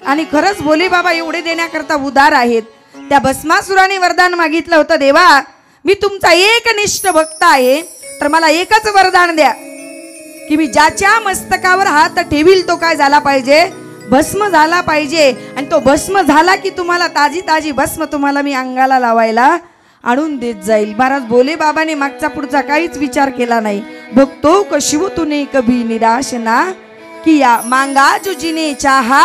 आणि खरंच भोले बाबा एवढे देण्याकरता उदार आहेत। त्या भस्मासुराने वरदान मागितलं होतं, देवा मी तुमचा एकनिष्ठ भक्त आहे, तर मला एकच वरदान द्या की मी ज्याच्या मस्तकावर हात ठेवील तो काय झाला पाहिजे, भस्म झाला पाहिजे। आणि तो भस्म झाला की तुम्हाला ताजी ताजी भस्म तुम्हाला मी अंगाला लावायला आणून देत जाईल। महाराज भोले बाबाने मागचा पुढचा काहीच विचार केला नाही। भक्तो को शिव तूने कभी निराश ना किया, मांगा जो जिने चाहा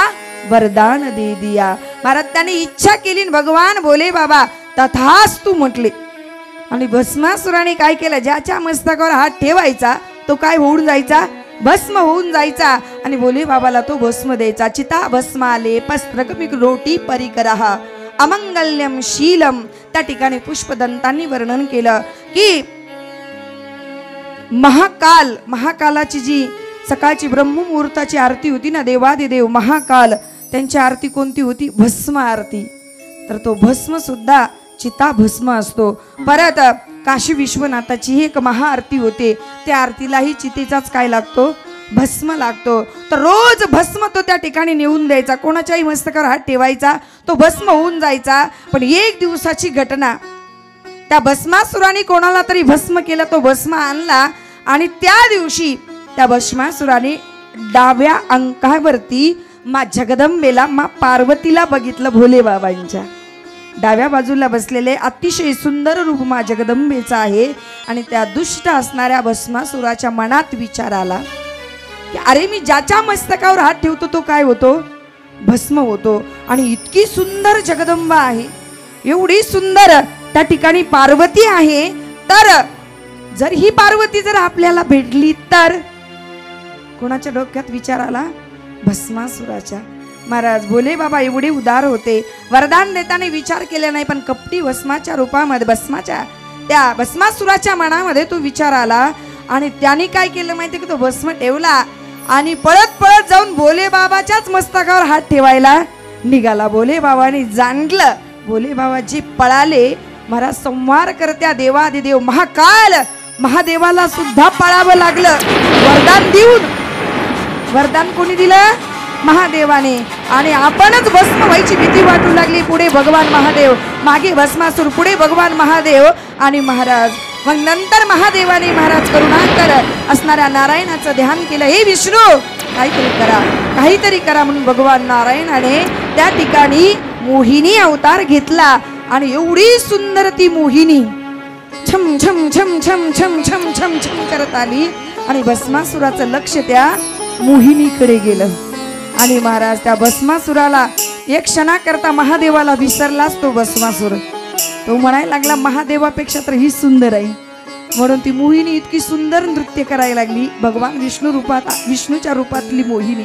वरदान दे दिया। महाराज त्याने इच्छा केली, भगवान भोले बाबा तथास्तु म्हटले। आणि भस्मासुराने काय केलं, ज्याच्या मस्तकावर हात ठेवायचा तो काय होऊन जायचा, भस्म होऊन जायचा। आणि भोले बाबाला तो भस्म द्यायचा। चिता भस्माले पस्त्रकमिक रोटी परिकरहा अमंगल्यम शीलम। त्या ठिकाणी पुष्पदंतांनी वर्णन केलं की महाकालाची जी सकाळची ब्रह्ममुहूर्ताची आरती होती ना, देवादिदेव महाकाल त्यांची आरती कोणती होती, भस्म आरती। तर तो भस्म सुद्धा चिता भस्म असतो। परत काशी विश्वनाथाची एक महाआरती होते, त्या आरतीलाही चितेचाच काय लागतो, भस्म लागतो। तर रोज भस्म तो त्या ठिकाणी नेऊन द्यायचा, कोणाच्याही मस्तकावर हात ठेवायचा तो भस्म होऊन जायचा। पण एक दिवसाची घटना, त्या भस्मासुराने कोणाला तरी भस्म केलं, तो भस्म आणला आणि त्या दिवशी त्या भस्मासुराने डाव्या अंकावरती जगदंबेला पार्वतीला बघितलं। भोले बाबांच्या डाव्या बाजूला बसलेले अतिशय सुंदर रूप जगदंबेचं आहे। आणि त्या दुष्ट असणाऱ्या भस्मासुराच्या मनात विचार आला की अरे मी ज्याच्या मस्तकावर हात ठेवतो तो काय होतो, भस्म होतो। आणि इतकी सुंदर जगदंबा आहे, एवढी सुंदर त्या ठिकाणी पार्वती आहे, तर जर ही पार्वती जर आपल्याला भेटली तर, कोणाच्या डोक्यात विचार आला, भस्मासुराच्या। महाराज भोले बाबा एवढे उदार होते, वरदान देताना विचार केला नाही, पण कपटी भस्माच्या रूपामध्ये त्या भस्मासुराच्या मनामध्ये तो विचार आला। आणि त्याने काय केलं माहिती की तो भस्म ठेवला आणि पळत पळत जाऊन भोले बाबाच्याच मस्तकावर हात ठेवायला निघाला। भोले बाबाने जाणलं, भोले बाबाजी पळाले। महाराज संहार करत्या देवादिदेव महाकाल महादेवाला सुद्धा पळावं लागलं वरदान देऊन। वरदान कोणी दिलं, महादेवाने। आणि आपणच भस्म व्हायची भीती वाटू लागली। पुढे भगवान महादेव, मागे भस्मासुर, पुढे भगवान महादेव आणि महाराज। मग नंतर महादेवाने महाराज करुणाकर असणाऱ्या नारायणाचं ध्यान केलं, हे विष्णू काहीतरी करा म्हणून भगवान नारायणाने त्या ठिकाणी मोहिनी अवतार घेतला। आणि एवढी सुंदर ती मोहिनी छम छम छम छम छम छम छम छम करत आली आणि भस्मासुराचं लक्ष त्या मोहिनीकडे गेलं। आणि महाराज त्या भस्मासुराला एक क्षणाकरता महादेवाला विसरलाच तो भस्मासुर। तो म्हणायला लागला महादेवापेक्षा तर ही सुंदर आहे, म्हणून ती मोहिनी इतकी सुंदर नृत्य करायला लागली। भगवान विष्णूच्या रूपातली मोहिनी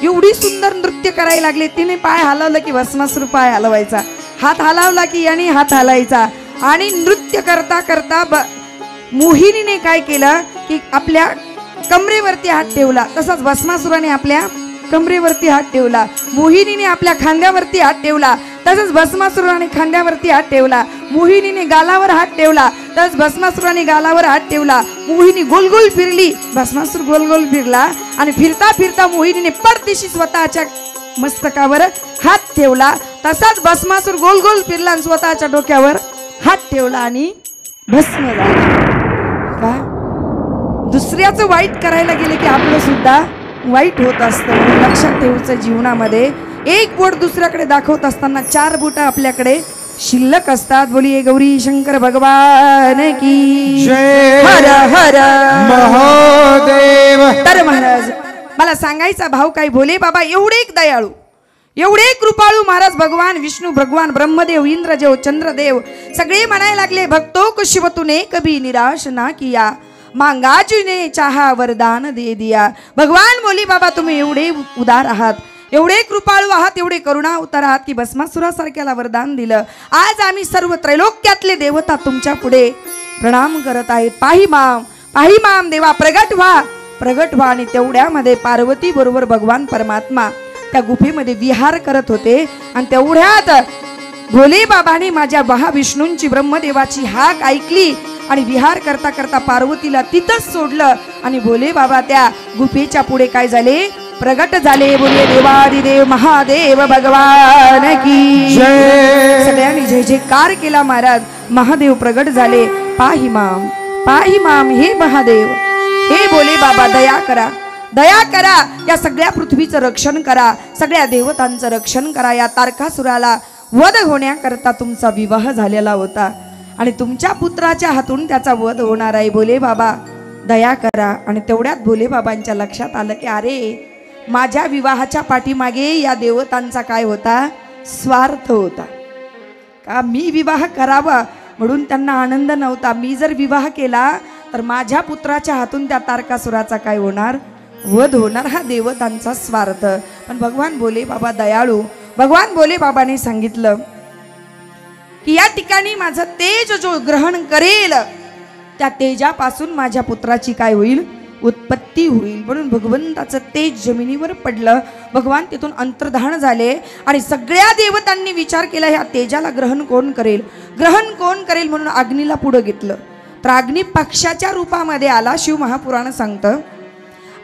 एवढी सुंदर नृत्य करायला लागली। तिने पाय हलवलं की भस्मासुर पाय हलवायचा, हात हलवला की याने हात हलायचा। आणि नृत्य करता करता मोहिनीने काय केलं की आपल्या कमरेवरती हात ठेवला, तसाच भस्मासुराने आपल्या कमरेवरती हात ठेवला। मोहिनीने आपल्या खांद्यावरती हात ठेवला, तसंच भस्मासुराने खांद्यावरती हात ठेवला। मोहिनीने गालावर हात ठेवला, तसंच भस्मासुराने गालावर हात ठेवला। मोहिनी गोल गोल फिरली, भस्मासुर गोल गोल फिरला। आणि फिरता फिरता मोहिनीने परदेशी स्वतःच्या मस्तकावर हात ठेवला, तसाच भस्मासुर गोल गोल फिरला आणि स्वतःच्या डोक्यावर हात ठेवला आणि भस्म झाला। का दुसऱ्याचं वाईट करायला गेले की आपलं सुद्धा वाईट होत असतं। लक्षात ठेवायचं, जीवनामध्ये एक बोट दुसऱ्याकडे दाखवत असताना चार बोट आपल्याकडे शिल्लक असतात। बोलिये गौरी शंकर भगवान की जय, हर हर महादेव। तर महाराज मला सांगायचा भाव काय, भोले बाबा एवढे दयाळू, एवढे कृपाळू महाराज भगवान विष्णू, भगवान ब्रह्मदेव, इंद्रदेव, चंद्रदेव सगळे म्हणायला लागले, भक्तों को शिव तूने कभी निराश ना किया, मांगा जुने चाहा वरदान दे दिया। भगवान भोले बाबा तुम्ही एवढे उदार आहात, एवढे कृपाळू आहात, एवढे करुणा अवतार आहात की भस्मासुरासारख्याला वरदान दिलं। आज आम्ही सर्व त्रैलोक्यातले देवता तुमच्या पुढे प्रणाम करत आहेत। पाही माम देवा प्रगट व्हा। आणि तेवढ्यामध्ये पार्वती बरोबर भगवान परमात्मा त्या गुफेमध्ये विहार करत होते। आणि तेवढ्यात भोले बाबाने माझ्या महाविष्णूंची ब्रह्मदेवाची हाक ऐकली आणि विहार करता करता पार्वतीला तिथंच सोडलं। आणि भोले बाबा त्या गुफेच्या पुढे काय झाले, प्रगट झाले. बोलिये देवादिदेव महादेव भगवान की जय. सगळ्यांनी जय जयकार केला. महाराज महादेव प्रगट झाले. पाही माम हे महादेव, हे बोले बाबा दया करा, दया करा, या सगळ्या पृथ्वीचं रक्षण करा, सगळ्या देवतांचं रक्षण करा. या तारकासुराला वध होण्याकरता तुमचा विवाह झालेला होता आणि तुमच्या पुत्राच्या हातून त्याचा वध होणार आहे. बोले बाबा दया करा. आणि तेवढ्यात भोले बाबांच्या लक्षात आलं की अरे माझ्या विवाहाच्या पाठीमागे या देवतांचा काय होता, स्वार्थ होता. का मी विवाह करावा म्हणून त्यांना आनंद नव्हता. मी जर विवाह केला तर माझ्या पुत्राच्या हातून त्या तारकासुराचा काय होणार, वध होणार. हा देवतांचा स्वार्थ. पण भगवान भोले बाबा दयाळू, भगवान भोले बाबाने सांगितलं की या ठिकाणी माझं तेज जो ग्रहण करेल त्या तेजापासून माझ्या पुत्राची काय होईल, उत्पत्ती होईल. म्हणून भगवंताचं तेज जमिनीवर पडलं. भगवान तिथून अंतर्धान झाले आणि सगळ्या देवतांनी विचार केला ह्या तेजाला ग्रहण कोण करेल, ग्रहण कोण करेल. म्हणून अग्नीला पुढे घेतलं. तर अग्नी पक्षाच्या रूपामध्ये आला. शिव महापुराण सांगतं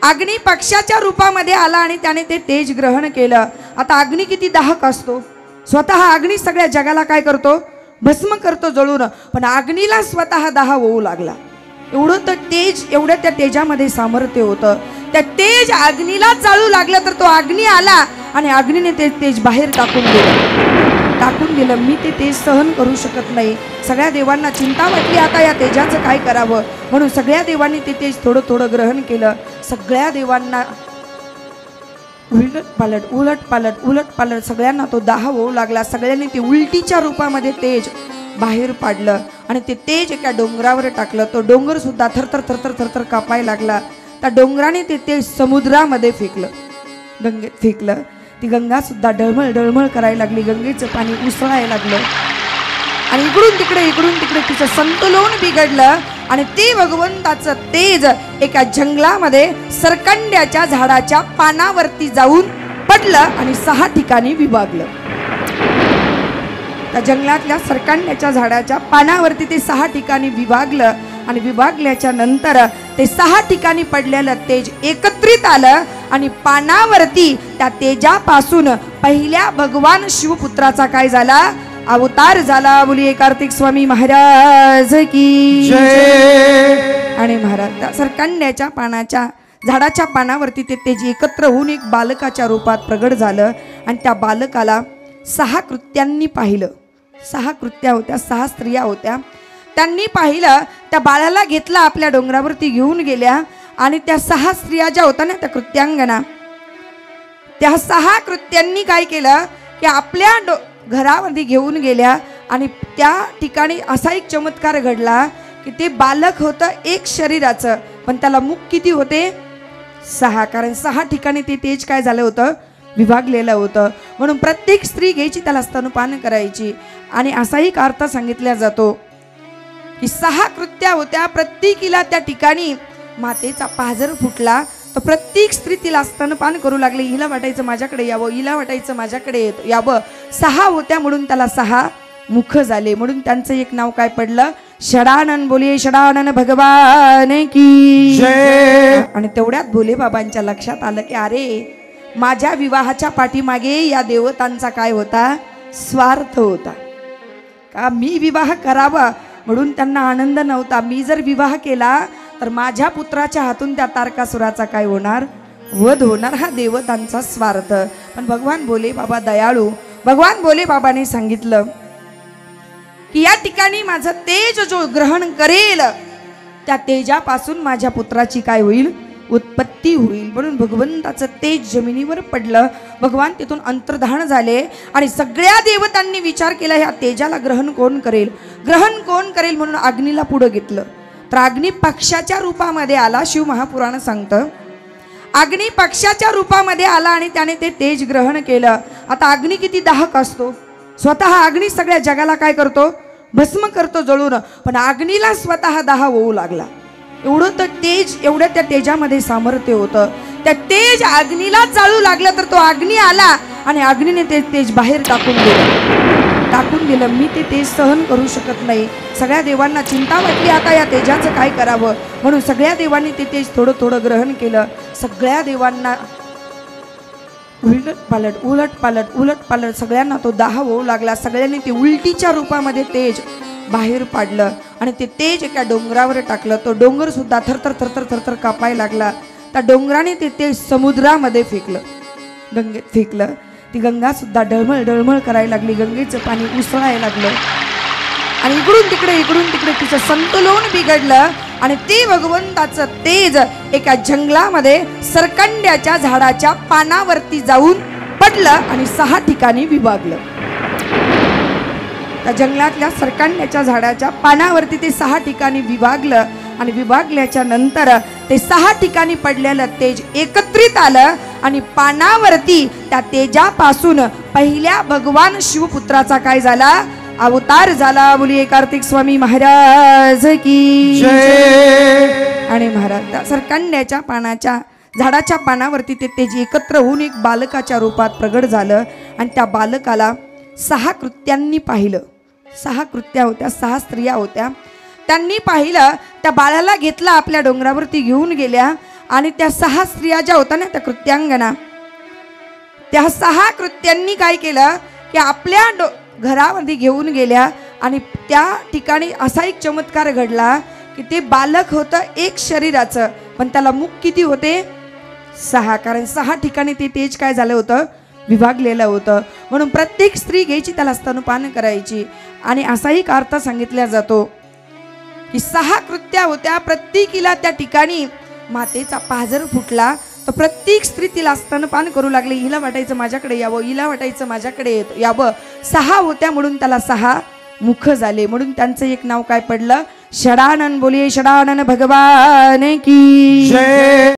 अग्नी पक्षाच्या रूपामध्ये आला आणि त्याने ते तेज ग्रहण केलं. आता अग्नी किती दाहक असतो. स्वतः अग्नी सगळ्या जगाला काय करतो, भस्म करतो जळून. पण अग्नीला स्वतः दाह होऊ लागला. एवढं तर तेज, एवढं त्या तेजामध्ये सामर्थ्य होतं. त्या तेज अग्नीला जाळू लागलं तर तो अग्नी आला आणि अग्नीने ते तेज बाहेर टाकून दिलं. मी ते तेज सहन करू शकत नाही. सगळ्या देवांना चिंता वाटली आता या तेजाचं काय करावं. म्हणून सगळ्या देवांनी ते तेज थोडं थोडं ग्रहण केलं. सगळ्या देवांना उलट पालट सगळ्यांना तो दाह होऊ लागला. सगळ्यांनी ते उलटीच्या रूपामध्ये तेज बाहेर पाडलं आणि ते तेज एका डोंगरावर टाकलं. तो डोंगर सुद्धा थरथर कापायला लागला. त्या डोंगराने ते तेज समुद्रामध्ये फेकलं, गंगेत फेकलं. ती गंगा सुद्धा डळमळ करायला लागली. गंगेचं पाणी उसळायला लागलं आणि इकडून तिकडे तिचं संतुलन बिघडलं आणि ते भगवंताचं तेज एका जंगलामध्ये सरकंड्याच्या झाडाच्या पानावरती जाऊन पडलं आणि 6 ठिकाणी विभागलं. त्या जंगलातल्या सरकंड्याच्या झाडाच्या पानावरती ते 6 ठिकाणी विभागलं आणि विभागल्याच्या नंतर ते 6 ठिकाणी पडलेलं तेज एकत्रित आलं आणि पानावरती त्या तेजापासून पहिल्या भगवान शिवपुत्राचा काय झाला, अवतार झाला. बोलिये कार्तिक स्वामी महाराज की जय. आणि महाराज त्या सरकंड्याच्या पानाच्या झाडाच्या पानावरती ते तेज एकत्र होऊन एक बालकाच्या रूपात प्रगट झालं आणि त्या बालकाला 6 कृत्यांनी पाहिलं. 6 कृत्या होत्या, 6 स्त्रिया होत्या. त्यांनी पाहिलं. त्या बाळाला घेतला, आपल्या डोंगरावरती घेऊन गेल्या आणि त्या 6 स्त्रिया ज्या होत्या ना, त्या कृत्यांगना, त्या 6 कृत्यांनी काय केलं की आपल्या घरामध्ये घेऊन गेल्या आणि त्या ठिकाणी असा एक चमत्कार घडला की ते बालक होतं 1 शरीराचं, पण त्याला मुख किती होते, 6. कारण 6 ठिकाणी ते तेज काय झालं होतं, विभागलेलं होतं. म्हणून प्रत्येक स्त्री घ्यायची, त्याला स्तनपान करायची. आणि असाही एक अर्थ सांगितला जातो की 6 कृत्या होत्या. प्रत्येकीला त्या ठिकाणी मातेचा पाझर फुटला. तर प्रत्येक स्त्री तिला स्तनपान करू लागली. हिला वाटायचं माझ्याकडे यावं, हिला वाटायचं माझ्याकडे यावं. 6 होत्या म्हणून त्याला 6 मुख झाले. म्हणून त्यांचं एक नाव काय पडलं, षडानन. बोलिये षडानन भगवान की जय. आणि तेवढ्यात भोले बाबांच्या लक्षात आलं की अरे माझ्या विवाहाच्या पाठीमागे या देवतांचा काय होता, स्वार्थ होता. का मी विवाह करावा म्हणून त्यांना आनंद नव्हता. मी जर विवाह केला तर माझ्या पुत्राच्या हातून त्या तारकासुराचा काय होणार, वध होणार. हा देवतांचा स्वार्थ. पण भगवान भोले बाबा दयाळू, भगवान भोले बाबाने सांगितलं की या ठिकाणी माझं तेज जो ग्रहण करेल त्या तेजापासून माझ्या पुत्राची काय होईल, उत्पत्ती होईल. म्हणून भगवंताचं तेज जमिनीवर पडलं. भगवान तिथून अंतर्धान झाले आणि सगळ्या देवतांनी विचार केला ह्या तेजाला ग्रहण कोण करेल, ग्रहण कोण करेल. म्हणून अग्नीला पुढे घेतलं. तर अग्नी पक्षाच्या रूपामध्ये आला. शिव महापुराण सांगतं अग्नी पक्षाच्या रूपामध्ये आला आणि त्याने ते तेज ग्रहण केलं. आता अग्नी किती दाहक असतो. स्वतः अग्नी सगळ्या जगाला काय करतो, भस्म करतो जळून. पण अग्नीला स्वतः दाह होऊ लागला. एवढं तर तेज, एवढं त्या तेजामध्ये सामर्थ्य होतं. त्या तेज अग्नीला जाळू लागलं तर तो अग्नी आला आणि अग्नीने ते तेज बाहेर टाकून दिलं. मी ते तेज सहन करू शकत नाही. सगळ्या देवांना चिंता वाटली आता या तेजाचं काय करावं. म्हणून सगळ्या देवांनी ते तेज थोडं थोडं ग्रहण केलं. सगळ्या देवांना उलट पालट सगळ्यांना तो दाह होऊ लागला. सगळ्यांनी ते उलटीच्या रूपामध्ये तेज बाहेर पाडलं आणि ते तेज एका डोंगरावर टाकलं. तो डोंगर सुद्धा थरथर थरथर थरथर कापायला लागला. त्या डोंगराने ते तेज समुद्रामध्ये फेकलं, गंगेत फेकलं. ती गंगा सुद्धा डळमळ करायला लागली. गंगेचं पाणी उसळायला लागलं आणि इकडून तिकडे तिचं संतुलन बिघडलं आणि ते भगवंताचं तेज एका जंगलामध्ये सरकंड्याच्या झाडाच्या पानावरती जाऊन पडलं आणि 6 ठिकाणी विभागलं. त्या जंगलातल्या सरकंड्याच्या झाडाच्या पानावरती ते 6 ठिकाणी विभागलं आणि विभागल्याच्या नंतर ते 6 ठिकाणी पडलेलं तेज एकत्रित आलं आणि पानावरती त्या तेजापासून पहिल्या भगवान शिवपुत्राचा काय झाला, अवतार झाला. बोलिये कार्तिक स्वामी महाराज की जय. आणि महाराज त्या सरकंड्याच्या पानाच्या झाडाच्या पानावरती ते तेज एकत्र होऊन एक बालकाच्या रूपात प्रगट झालं आणि त्या बालकाला 6 कृत्यांनी पाहिलं. 6 कृत्या होत्या, 6 स्त्रिया होत्या. त्यांनी पाहिलं, त्या बाळाला घेतला, आपल्या डोंगरावरती घेऊन गेल्या आणि त्या 6 स्त्रिया ज्या होत्या ना, त्या कृत्यांगना, त्या 6 कृत्यांनी काय केलं की आपल्या घरामध्ये घेऊन गेल्या आणि त्या ठिकाणी असा एक चमत्कार घडला की ते बालक होतं 1 शरीराचं, पण त्याला मुख किती होते, 6. कारण 6 ठिकाणी ते तेज काय झालं होतं, विभागलेलं होतं. म्हणून प्रत्येक स्त्री घ्यायची, त्याला स्तनपान करायची. आणि असाही एक अर्थ सांगितला जातो की 6 कृत्या होत्या. प्रत्येकीला त्या ठिकाणी मातेचा पाझर फुटला, तर प्रत्येक स्त्री तिला स्तनपान करू लागली. हिला वाटायचं माझ्याकडे यावं, हिला वाटायचं माझ्याकडे यावं. 6 होत्या म्हणून त्याला 6 मुख झाले. म्हणून त्यांचं एक नाव काय पडलं, षडानन. बोलिये षडानन भगवान की जय.